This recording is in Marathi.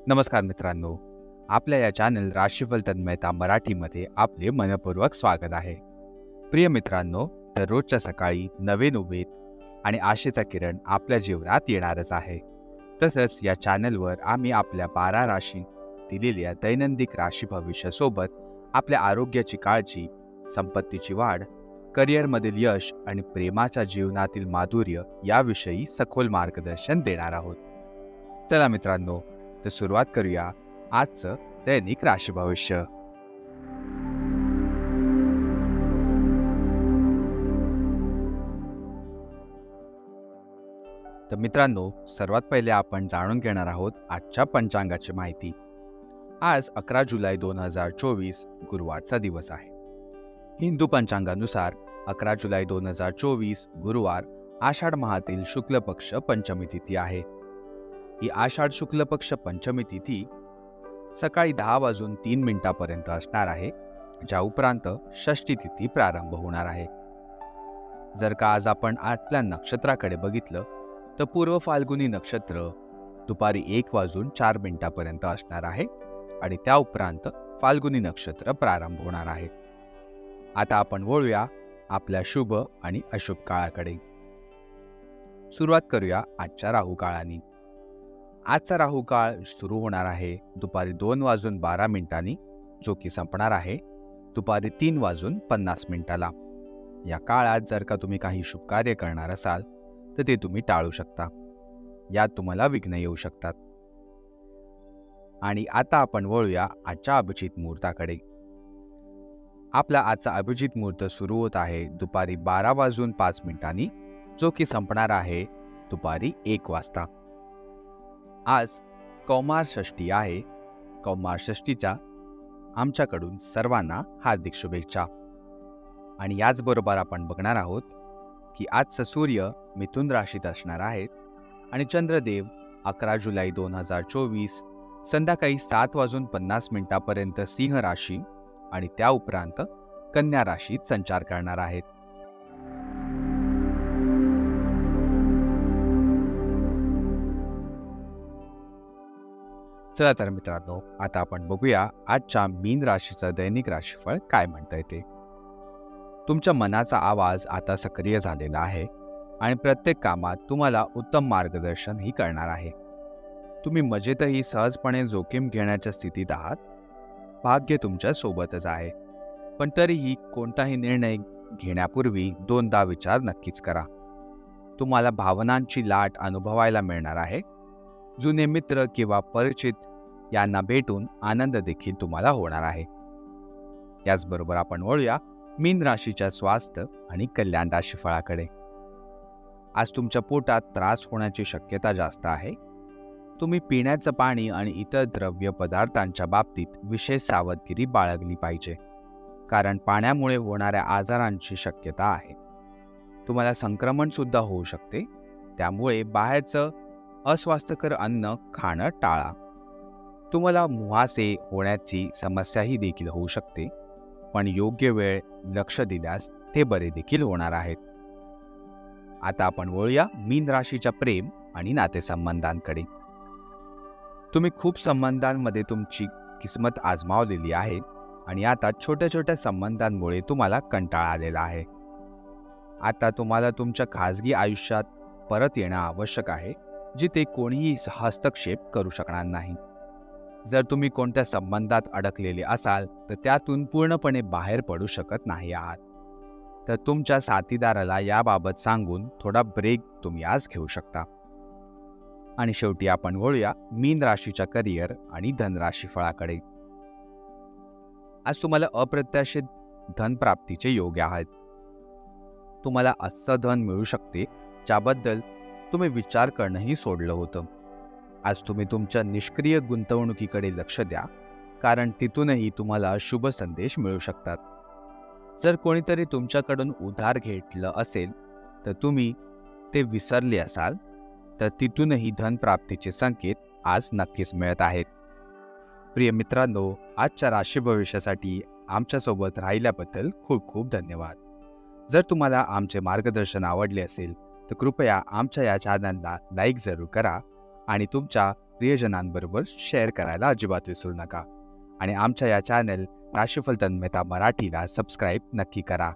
नमस्कार मित्रांनो, आपल्या या चॅनल राशीफल तन्मयता मराठीमध्ये आपले मनपूर्वक स्वागत आहे. प्रिय मित्रांनो, दररोजच्या सकाळी नवीन उमेद आणि आशेचा किरण आपल्या जीवनात येणारच आहे. तसंच या चॅनलवर आम्ही आपल्या 12 राशी दिलेल्या दैनंदिन राशी भविष्यासोबत आपल्या आरोग्याची काळजी, संपत्तीची वाढ, करिअरमधील यश आणि प्रेमाच्या जीवनातील माधुर्य याविषयी सखोल मार्गदर्शन देणार आहोत. चला मित्रांनो, तर सुरुवात करूया आजचं दैनिक राशी भविष्य. तर मित्रांनो, सर्वात पहिले आपण जाणून घेणार आहोत आजच्या पंचांगाची माहिती. आज 11 जुलै 2024 गुरुवारचा दिवस आहे. हिंदू पंचांगानुसार 11 जुलै 2024 गुरुवार आषाढ माहातील शुक्ल पक्ष पंचमी तिथी आहे. ही आषाढ शुक्ल पक्ष पंचमी तिथी सकाळी 10:03 असणार आहे, ज्या उपरांत षष्ठी तिथी प्रारंभ होणार आहे. जर का आज आपण आपल्या नक्षत्राकडे बघितलं तर पूर्व फाल्गुनी नक्षत्र दुपारी 1:04 असणार आहे आणि त्या उपरांत फाल्गुनी नक्षत्र प्रारंभ होणार आहे. आता आपण वळूया आपल्या शुभ आणि अशुभ काळाकडे. सुरुवात करूया आजच्या राहू काळाने. आजचा राहू काळ सुरू होणार आहे दुपारी 2:12, जो की संपणार आहे दुपारी 3:50. या काळात जर का तुम्ही काही शुभ कार्य करणार असाल तर ते तुम्ही टाळू शकता. यात तुम्हाला विघ्न येऊ शकतात. आणि आता आपण वळूया आजच्या अभिजित मुहूर्ताकडे. आपला आजचा अभिजित मुहूर्त सुरू होत आहे दुपारी 12:05, जो की संपणार आहे दुपारी 1 वाजता. आज कौमार षष्ठी आहे. कौमार षष्ठीच्या आमच्याकडून सर्वांना हार्दिक शुभेच्छा. आणि याचबरोबर आपण बघणार आहोत की आजचा सूर्य मिथुन राशीत असणार आहे आणि चंद्रदेव 11 जुलै 2024 संध्याकाळी 7:50 सिंह राशी आणि त्या उपरांत कन्या राशीत संचार करणार आहेत. चला तर मित्रांनो, आता आपण बघूया आजच्या मीन राशीचं दैनिक राशीफळ काय म्हणता येते. तुमच्या मनाचा आवाज आता सक्रिय झालेला आहे आणि प्रत्येक कामात तुम्हाला उत्तम मार्गदर्शनही करणार आहे. तुम्ही मजेतही सहजपणे जोखीम घेण्याच्या स्थितीत आहात. भाग्य तुमच्या सोबतच आहे, पण तरीही कोणताही निर्णय घेण्यापूर्वी 2दा विचार नक्कीच करा. तुम्हाला भावनांची लाट अनुभवायला मिळणार आहे. जुने मित्र किंवा परिचित यांना भेटून आनंद देखील तुम्हाला होणार आहे. याचबरोबर आपण वळूया मीन राशीच्या स्वास्थ्य आणि कल्याण राशीफळाकडे. आज तुमच्या पोटात त्रास होण्याची शक्यता जास्त आहे. तुम्ही पिण्याचं पाणी आणि इतर द्रव्य पदार्थांच्या बाबतीत विशेष सावधगिरी बाळगली पाहिजे, कारण पाण्यामुळे होणाऱ्या आजारांची शक्यता आहे. तुम्हाला संक्रमण सुद्धा होऊ शकते, त्यामुळे बाहेरचं अस्वास्थ्यकर अन्न खाणं टाळा. तुम्हाला मुहासे होण्याची समस्याही देखील होऊ शकते, पण योग्य वेळ लक्ष दिल्यास ते बरे देखील होणार आहेत. आता आपण वळूया मीन राशीच्या प्रेम आणि नातेसंबंधांकडे. तुम्ही खूप संबंधांमध्ये तुमची किस्मत आजमावलेली आहे आणि आता छोट्या छोट्या संबंधांमुळे तुम्हाला कंटाळा आलेला आहे. आता तुम्हाला तुमच्या खाजगी आयुष्यात परत येणं आवश्यक आहे, जिथे कोणीही हस्तक्षेप करू शकणार नाही. जर तुम्ही कोणत्या संबंधात अडकलेले असाल तर त्यातून पूर्णपणे बाहेर पडू शकत नाही आहात, तर तुमच्या साथीदाराला याबाबत सांगून थोडा ब्रेक तुम्ही आज घेऊ शकता. आणि शेवटी आपण वळूया मीन राशीच्या करिअर आणि धनराशी फळाकडे. आज तुम्हाला अप्रत्याशित धनप्राप्तीचे योग आहेत. तुम्हाला असं धन मिळू शकते ज्याबद्दल तुम्ही विचार करणंही सोडलं होतं. आज तुम्ही तुमच्या निष्क्रिय गुंतवणुकीकडे लक्ष द्या, कारण तिथूनही तुम्हाला शुभ संदेश मिळू शकतात. जर कोणीतरी तुमच्याकडून उधार घेतलं असेल तर तुम्ही ते विसरले असाल, तर तिथूनही धनप्राप्तीचे संकेत आज नक्कीच मिळत आहेत. प्रिय मित्रांनो, आजच्या राशी भविष्यासाठी आमच्यासोबत राहिल्याबद्दल खूप खूप धन्यवाद. जर तुम्हाला आमचे मार्गदर्शन आवडले असेल तर कृपया आमच्या या चॅनलला लाईक जरूर करा आणि तुमच्या प्रियजनांबरोबर शेअर करायला अजिबात विसरू नका. आणि आमच्या या चॅनल राशीफल तन्मयता मराठीला सबस्क्राईब नक्की करा.